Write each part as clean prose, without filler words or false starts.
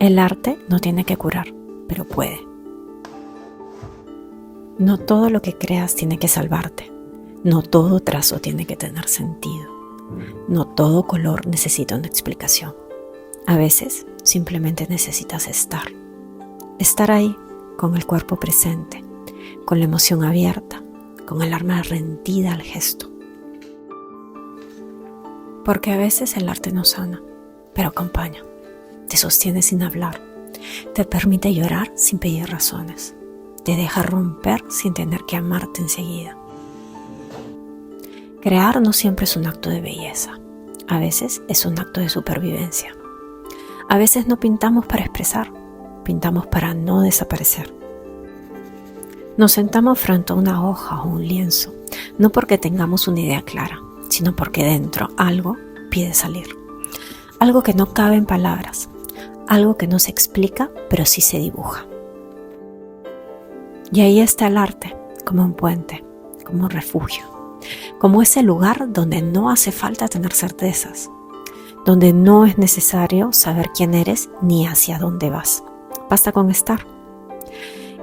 El arte no tiene que curar, pero puede. No todo lo que creas tiene que salvarte. No todo trazo tiene que tener sentido. No todo color necesita una explicación. A veces simplemente necesitas estar. Estar ahí, con el cuerpo presente, con la emoción abierta, con el alma rendida al gesto. Porque a veces el arte no sana, pero acompaña, te sostiene sin hablar, te permite llorar sin pedir razones, te deja romper sin tener que amarte enseguida. Crear no siempre es un acto de belleza, a veces es un acto de supervivencia. A veces no pintamos para expresar, pintamos para no desaparecer. Nos sentamos frente a una hoja o un lienzo, no porque tengamos una idea clara, sino porque dentro algo pide salir. Algo que no cabe en palabras, algo que no se explica, pero sí se dibuja. Y ahí está el arte, como un puente, como un refugio, como ese lugar donde no hace falta tener certezas, donde no es necesario saber quién eres ni hacia dónde vas. Basta con estar.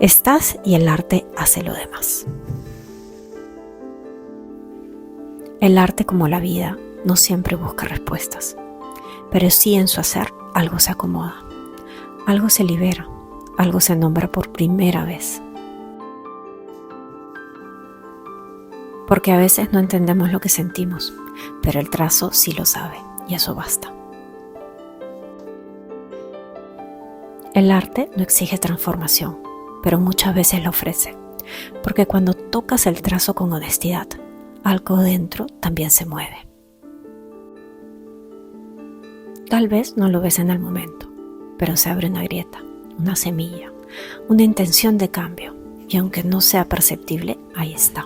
Estás y el arte hace lo demás. El arte, como la vida, no siempre busca respuestas, pero sí en su hacer algo se acomoda, algo se libera, algo se nombra por primera vez. Porque a veces no entendemos lo que sentimos, pero el trazo sí lo sabe y eso basta. El arte no exige transformación, pero muchas veces la ofrece, porque cuando tocas el trazo con honestidad, algo dentro también se mueve. Tal vez no lo ves en el momento, pero se abre una grieta, una semilla, una intención de cambio, y aunque no sea perceptible, ahí está.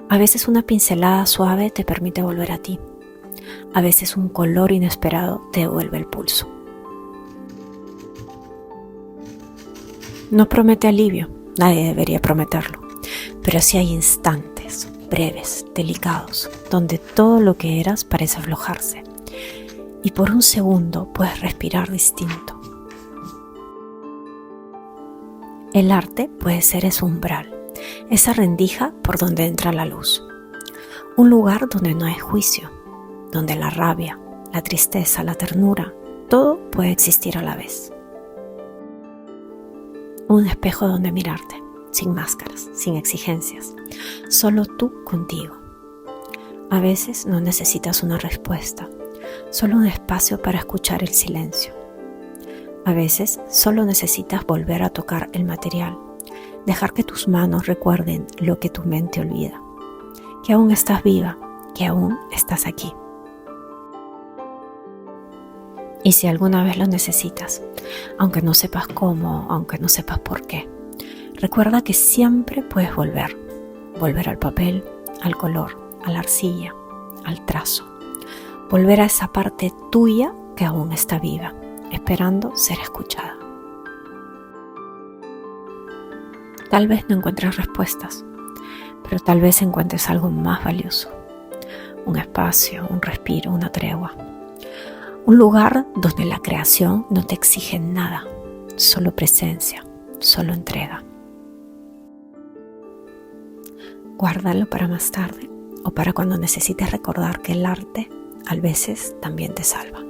A veces una pincelada suave te permite volver a ti. A veces un color inesperado te devuelve el pulso. No promete alivio, nadie debería prometerlo, pero sí hay instantes, breves, delicados, donde todo lo que eras parece aflojarse y por un segundo puedes respirar distinto. El arte puede ser ese umbral, esa rendija por donde entra la luz, un lugar donde no hay juicio, donde la rabia, la tristeza, la ternura, todo puede existir a la vez. Un espejo donde mirarte, sin máscaras, sin exigencias, solo tú contigo. A veces no necesitas una respuesta, solo un espacio para escuchar el silencio. A veces solo necesitas volver a tocar el material, dejar que tus manos recuerden lo que tu mente olvida, que aún estás viva, que aún estás aquí. Y si alguna vez lo necesitas, aunque no sepas cómo, aunque no sepas por qué, recuerda que siempre puedes volver al papel, al color, a la arcilla, al trazo, volver a esa parte tuya que aún está viva, esperando ser escuchada. Tal vez no encuentres respuestas, pero tal vez encuentres algo más valioso, un espacio, un respiro, una tregua. Un lugar donde la creación no te exige nada, solo presencia, solo entrega. Guárdalo para más tarde o para cuando necesites recordar que el arte a veces también te salva.